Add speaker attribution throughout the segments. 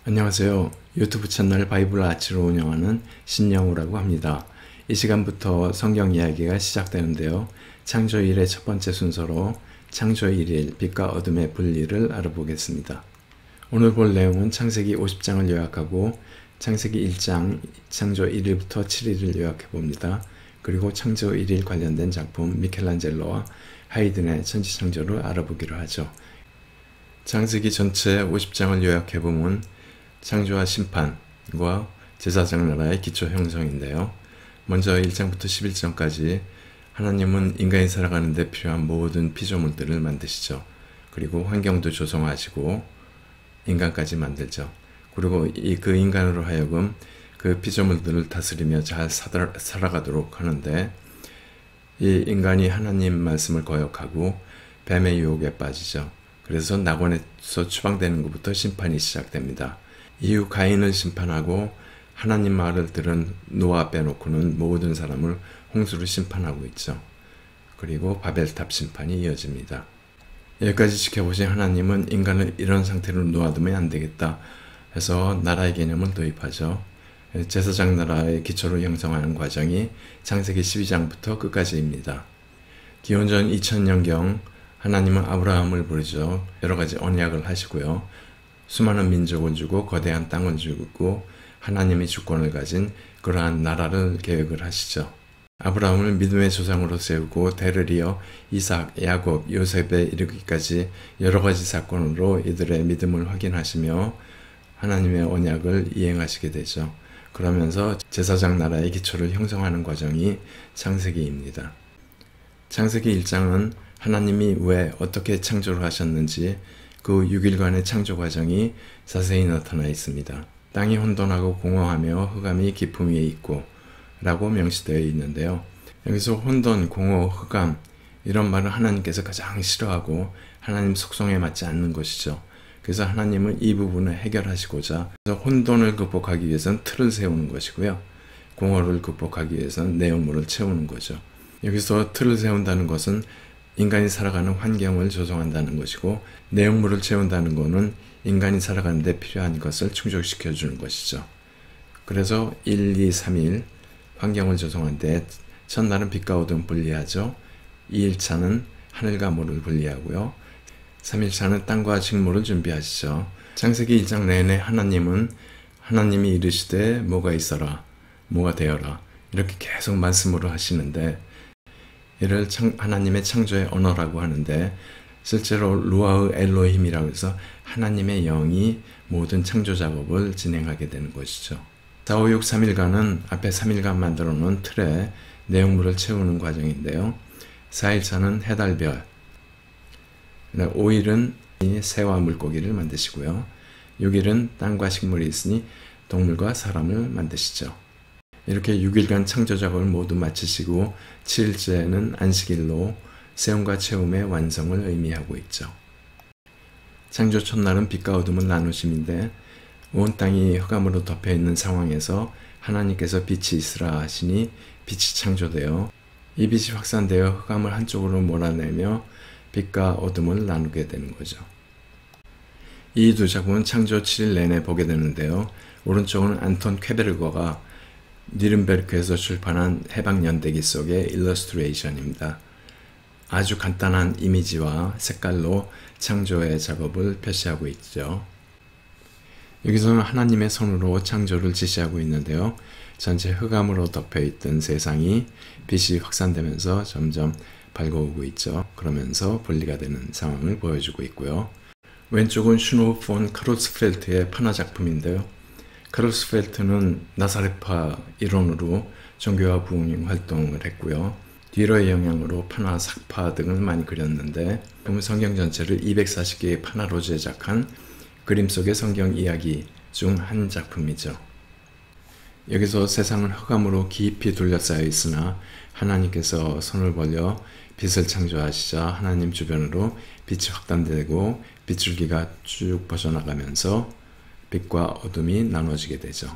Speaker 1: 안녕하세요. 유튜브 채널 바이블 아치로 운영하는 신영우라고 합니다. 이 시간부터 성경 이야기가 시작되는데요. 창조 1의 첫 번째 순서로 창조 1일 빛과 어둠의 분리를 알아보겠습니다. 오늘 볼 내용은 창세기 50장을 요약하고 창세기 1장 창조 1일부터 7일을 요약해 봅니다. 그리고 창조 1일 관련된 작품 미켈란젤로와 하이든의 천지창조를 알아보기로 하죠. 창세기 전체 50장을 요약해 보면 창조와 심판과 제사장 나라의 기초 형성인데요. 먼저 1장부터 11장까지 하나님은 인간이 살아가는 데 필요한 모든 피조물들을 만드시죠. 그리고 환경도 조성하시고 인간까지 만들죠. 그리고 그 인간으로 하여금 그 피조물들을 다스리며 잘 살아가도록 하는데, 이 인간이 하나님 말씀을 거역하고 뱀의 유혹에 빠지죠. 그래서 낙원에서 추방되는 것부터 심판이 시작됩니다. 이후 가인을 심판하고 하나님 말을 들은 노아 빼놓고는 모든 사람을 홍수로 심판하고 있죠. 그리고 바벨탑 심판이 이어집니다. 여기까지 지켜보신 하나님은 인간을 이런 상태로 놓아두면 안 되겠다 해서 나라의 개념을 도입하죠. 제사장 나라의 기초를 형성하는 과정이 창세기 12장부터 끝까지입니다. 기원전 2000년경 하나님은 아브라함을 부르죠. 여러 가지 언약을 하시고요. 수많은 민족을 주고 거대한 땅을 주고 하나님의 주권을 가진 그러한 나라를 계획을 하시죠. 아브라함을 믿음의 조상으로 세우고 대를 이어 이삭, 야곱, 요셉에 이르기까지 여러 가지 사건으로 이들의 믿음을 확인하시며 하나님의 언약을 이행하시게 되죠. 그러면서 제사장 나라의 기초를 형성하는 과정이 창세기입니다. 창세기 1장은 하나님이 왜 어떻게 창조를 하셨는지 그 6일간의 창조 과정이 자세히 나타나 있습니다. 땅이 혼돈하고 공허하며 흑암이 깊음 위에 있고 라고 명시되어 있는데요. 여기서 혼돈, 공허, 흑암 이런 말은 하나님께서 가장 싫어하고 하나님 속성에 맞지 않는 것이죠. 그래서 하나님은 이 부분을 해결하시고자 혼돈을 극복하기 위해서는 틀을 세우는 것이고요. 공허를 극복하기 위해서는 내용물을 채우는 거죠. 여기서 틀을 세운다는 것은 인간이 살아가는 환경을 조성한다는 것이고, 내용물을 채운다는 것은 인간이 살아가는 데 필요한 것을 충족시켜 주는 것이죠. 그래서 1, 2, 3일 환경을 조성하는데 첫날은 빛과 어둠 분리하죠. 2일차는 하늘과 물을 분리하고요. 3일차는 땅과 식물을 준비하시죠. 창세기 1장 내내 하나님이 이르시되 뭐가 있어라, 뭐가 되어라 이렇게 계속 말씀으로 하시는데, 이를 하나님의 창조의 언어라고 하는데, 실제로 루아흐 엘로힘이라고 해서 하나님의 영이 모든 창조 작업을 진행하게 되는 것이죠. 4, 5, 6, 3일간은 앞에 3일간 만들어 놓은 틀에 내용물을 채우는 과정인데요. 4일차는 해달별, 5일은 새와 물고기를 만드시고요. 6일은 땅과 식물이 있으니 동물과 사람을 만드시죠. 이렇게 6일간 창조 작업을 모두 마치시고 7일째는 안식일로 세움과 채움의 완성을 의미하고 있죠. 창조 첫날은 빛과 어둠을 나누심인데, 온 땅이 흑암으로 덮여있는 상황에서 하나님께서 빛이 있으라 하시니 빛이 창조되어 이 빛이 확산되어 흑암을 한쪽으로 몰아내며 빛과 어둠을 나누게 되는 거죠. 이 두 작품은 창조 7일 내내 보게 되는데요. 오른쪽은 안톤 쾌베르거가 니른베르크에서 출판한 해방연대기 속의 일러스트레이션입니다. 아주 간단한 이미지와 색깔로 창조의 작업을 표시하고 있죠. 여기서는 하나님의 손으로 창조를 지시하고 있는데요. 전체 흑암으로 덮여있던 세상이 빛이 확산되면서 점점 밝아오고 있죠. 그러면서 분리가 되는 상황을 보여주고 있고요. 왼쪽은 슈노 폰 카루츠펠트의 판화 작품인데요. 카루츠펠트는 나사렛파 일원으로 종교와 부흥 활동을 했고요. 뒤로의 영향으로 판화, 삭파 등을 많이 그렸는데, 성경 전체를 240개의 판화로 제작한 그림 속의 성경 이야기 중 한 작품이죠. 여기서 세상은 흑암으로 깊이 둘러싸여 있으나 하나님께서 손을 벌려 빛을 창조하시자 하나님 주변으로 빛이 확단되고 빗줄기가 쭉 퍼져나가면서 빛과 어둠이 나눠지게 되죠.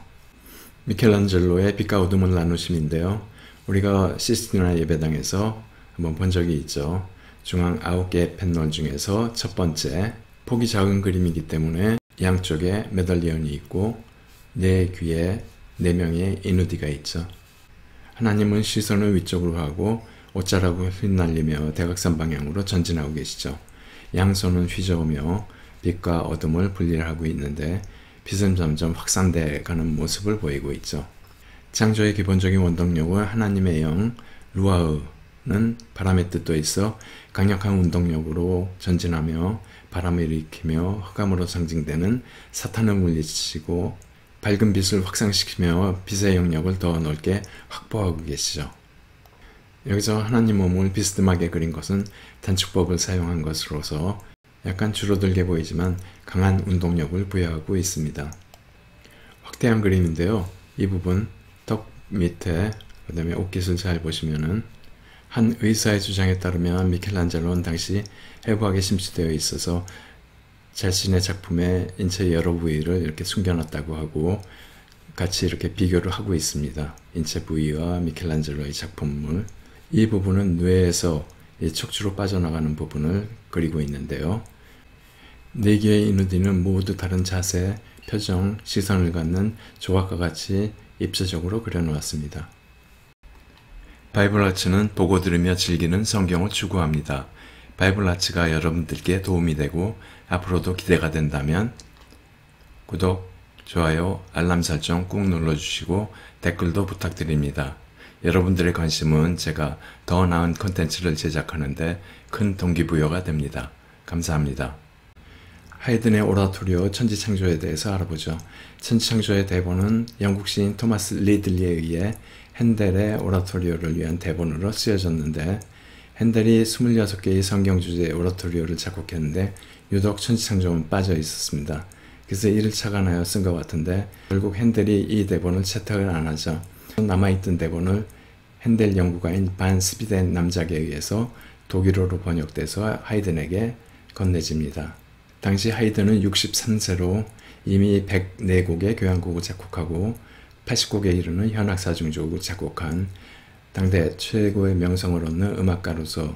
Speaker 1: 미켈란젤로의 빛과 어둠을 나누심인데요. 우리가 시스티나 예배당에서 한번 본 적이 있죠. 중앙 9개 패널 중에서 첫 번째, 폭이 작은 그림이기 때문에 양쪽에 메달리온이 있고 네 귀에 4명의 인우디가 있죠. 하나님은 시선을 위쪽으로 하고 옷자락을 휘날리며 대각선 방향으로 전진하고 계시죠. 양손은 휘저으며 빛과 어둠을 분리하고 있는데 빛은 점점 확산돼 가는 모습을 보이고 있죠. 창조의 기본적인 원동력은 하나님의 영 루아흐는 바람의 뜻도 있어 강력한 운동력으로 전진하며 바람을 일으키며 흑암으로 상징되는 사탄을 물리치고 밝은 빛을 확산시키며 빛의 영역을 더 넓게 확보하고 계시죠. 여기서 하나님 몸을 비스듬하게 그린 것은 단축법을 사용한 것으로서 약간 줄어들게 보이지만 강한 운동력을 부여하고 있습니다. 확대한 그림인데요. 이 부분 턱 밑에 그 다음에 옷깃을 잘 보시면은 한 의사의 주장에 따르면 미켈란젤로는 당시 해부학에 심취되어 있어서 자신의 작품에 인체의 여러 부위를 이렇게 숨겨놨다고 하고 같이 이렇게 비교를 하고 있습니다. 인체 부위와 미켈란젤로의 작품을. 이 부분은 뇌에서 척추로 빠져나가는 부분을 그리고 있는데요. 4개의 이누디는 모두 다른 자세, 표정, 시선을 갖는 조각과 같이 입체적으로 그려놓았습니다. 바이블 아츠는 보고 들으며 즐기는 성경을 추구합니다. 바이블 아츠가 여러분들께 도움이 되고 앞으로도 기대가 된다면 구독, 좋아요, 알람 설정 꾹 눌러주시고 댓글도 부탁드립니다. 여러분들의 관심은 제가 더 나은 콘텐츠를 제작하는데 큰 동기부여가 됩니다. 감사합니다. 하이든의 오라토리오 천지창조에 대해서 알아보죠. 천지창조의 대본은 영국 시인 토마스 리들리에 의해 핸델의 오라토리오를 위한 대본으로 쓰여졌는데 핸델이 26개의 성경 주제의 오라토리오를 작곡했는데 유독 천지창조는 빠져 있었습니다. 그래서 이를 착안하여 쓴 것 같은데 결국 핸델이 이 대본을 채택을 안 하죠. 남아있던 대본을 핸델 연구가인 반 스비덴 남작에 의해서 독일어로 번역돼서 하이든에게 건네집니다. 당시 하이든은 63세로 이미 104곡의 교향곡을 작곡하고 80곡에 이르는 현악사중조곡을 작곡한 당대 최고의 명성을 얻는 음악가로서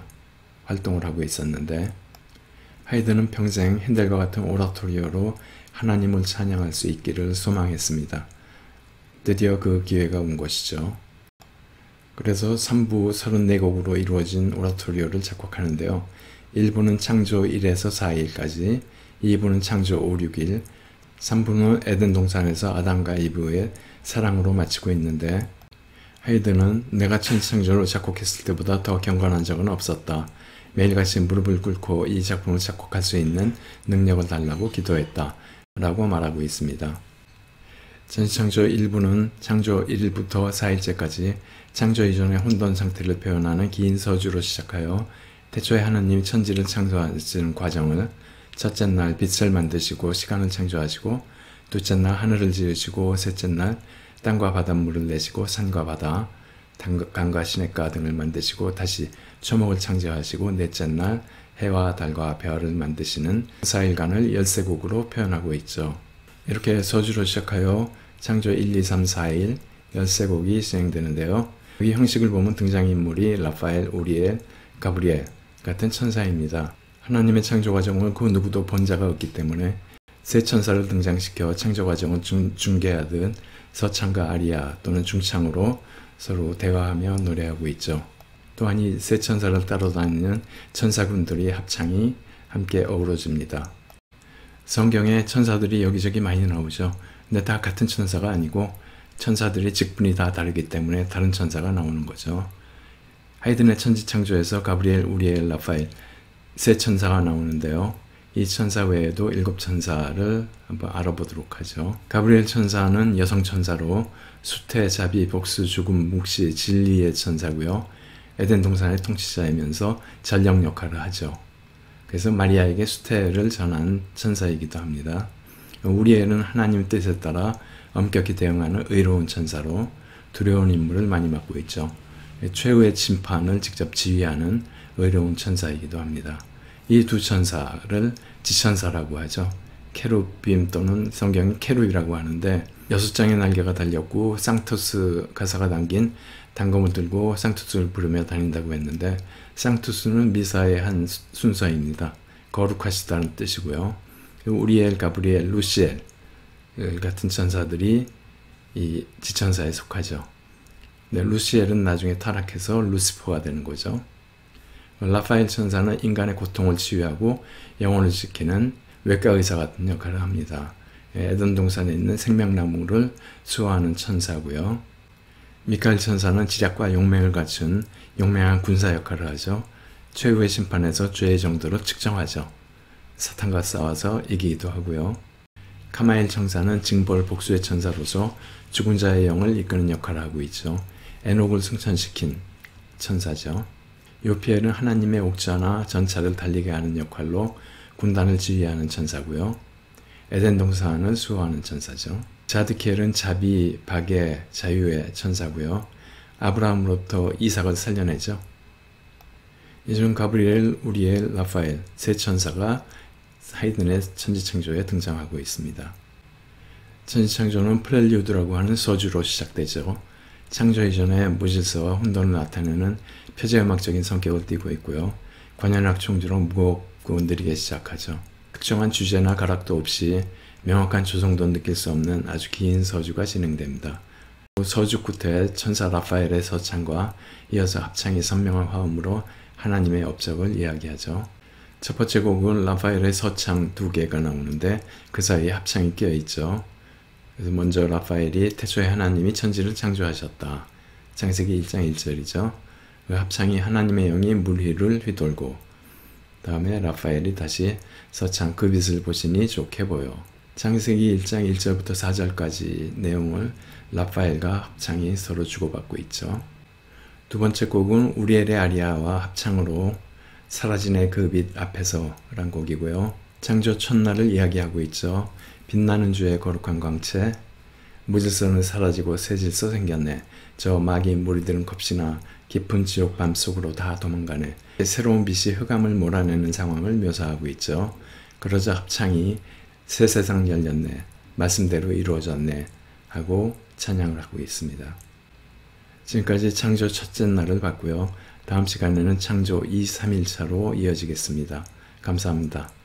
Speaker 1: 활동을 하고 있었는데 하이든은 평생 핸델과 같은 오라토리오로 하나님을 찬양할 수 있기를 소망했습니다. 드디어 그 기회가 온 것이죠. 그래서 3부 34곡으로 이루어진 오라토리오를 작곡하는데요. 1부는 창조 1에서 4일까지, 2부는 창조 5, 6일, 3부는 에덴 동산에서 아담과 이브의 사랑으로 마치고 있는데 하이든은 내가 천지창조를 작곡했을 때보다 더 경건한 적은 없었다. 매일같이 무릎을 꿇고 이 작품을 작곡할 수 있는 능력을 달라고 기도했다. 라고 말하고 있습니다. 천지창조 1부는 창조 1일부터 4일째까지 창조 이전의 혼돈 상태를 표현하는 긴 서주로 시작하여 태초에 하나님이 천지를 창조하시는 과정을 첫째 날 빛을 만드시고 시간을 창조하시고 둘째 날 하늘을 지으시고 셋째 날 땅과 바닷물을 내시고 산과 바다, 강과 시냇가 등을 만드시고 다시 초목을 창조하시고 넷째 날 해와 달과 별을 만드시는 4일간을 13곡으로 표현하고 있죠. 이렇게 서주로 시작하여 창조 1, 2, 3, 4일 13곡이 진행되는데요. 이 형식을 보면 등장인물이 라파엘, 우리엘, 가브리엘 같은 천사입니다. 하나님의 창조 과정을 그 누구도 본 자가 없기 때문에 세 천사를 등장시켜 창조 과정을 중계하듯 서창과 아리아 또는 중창으로 서로 대화하며 노래하고 있죠. 또한 이 세 천사를 따라다니는 천사군들의 합창이 함께 어우러집니다. 성경에 천사들이 여기저기 많이 나오죠. 근데 다 같은 천사가 아니고 천사들의 직분이 다 다르기 때문에 다른 천사가 나오는 거죠. 하이든의 천지창조에서 가브리엘, 우리엘, 라파엘 세 천사가 나오는데요. 이 천사 외에도 7천사를 한번 알아보도록 하죠. 가브리엘 천사는 여성 천사로 수태, 자비, 복수, 죽음, 묵시, 진리의 천사고요. 에덴 동산의 통치자이면서 전령 역할을 하죠. 그래서 마리아에게 수태를 전한 천사이기도 합니다. 우리엘은 하나님 뜻에 따라 엄격히 대응하는 의로운 천사로 두려운 임무를 많이 맡고 있죠. 최후의 심판을 직접 지휘하는 의로운 천사이기도 합니다. 이 두 천사를 지천사라고 하죠. 케루빔 또는 성경이 케루이라고 하는데 6장의 날개가 달렸고 상투스 가사가 담긴 단검을 들고 상투스를 부르며 다닌다고 했는데 상투스는 미사의 한 순서입니다. 거룩하시다는 뜻이고요. 우리엘, 가브리엘, 루시엘 같은 천사들이 이 지천사에 속하죠. 네, 루시엘은 나중에 타락해서 루시퍼가 되는 거죠. 라파엘 천사는 인간의 고통을 치유하고 영혼을 지키는 외과 의사 같은 역할을 합니다. 에덴 동산에 있는 생명나무를 수호하는 천사고요. 미카엘 천사는 지략과 용맹을 갖춘 용맹한 군사 역할을 하죠. 최후의 심판에서 죄의 정도로 측정하죠. 사탄과 싸워서 이기기도 하고요. 카마엘 천사는 징벌 복수의 천사로서 죽은 자의 영을 이끄는 역할을 하고 있죠. 에녹을 승천시킨 천사죠. 요피엘은 하나님의 옥좌나 전차를 달리게 하는 역할로 군단을 지휘하는 천사고요. 에덴 동산을 수호하는 천사죠. 자드키엘은 자비, 박애, 자유의 천사고요. 아브라함으로부터 이삭을 살려내죠. 이중 가브리엘, 우리엘, 라파엘 세 천사가 하이든의 천지창조에 등장하고 있습니다. 천지창조는 프렐류드라고 하는 서주로 시작되죠. 창조 이전에 무질서와 혼돈을 나타내는 표제음악적인 성격을 띠고 있고요. 관현악 총주로 무겁고 느리게 시작하죠. 특정한 주제나 가락도 없이 명확한 조성도 느낄 수 없는 아주 긴 서주가 진행됩니다. 서주 끝에 천사 라파엘의 서창과 이어서 합창이 선명한 화음으로 하나님의 업적을 이야기하죠. 첫 번째 곡은 라파엘의 서창 2개가 나오는데 그 사이에 합창이 끼어있죠. 그래서 먼저 라파엘이 태초에 하나님이 천지를 창조하셨다. 창세기 1장 1절이죠. 그 합창이 하나님의 영이 물 위를 휘돌고 다음에 라파엘이 다시 서창 그 빛을 보시니 좋게 보여. 창세기 1장 1절부터 4절까지 내용을 라파엘과 합창이 서로 주고받고 있죠. 두 번째 곡은 우리엘의 아리아와 합창으로 사라지네 그 빛 앞에서 란 곡이고요. 창조 첫날을 이야기하고 있죠. 빛나는 주의 거룩한 광채, 무질서는 사라지고 새 질서 생겼네. 저 마귀 무리들은 겁시나 깊은 지옥 밤 속으로 다 도망가네. 새로운 빛이 흑암을 몰아내는 상황을 묘사하고 있죠. 그러자 합창이 새 세상 열렸네. 말씀대로 이루어졌네. 하고 찬양을 하고 있습니다. 지금까지 창조 첫째 날을 봤고요. 다음 시간에는 창조 2, 3일차로 이어지겠습니다. 감사합니다.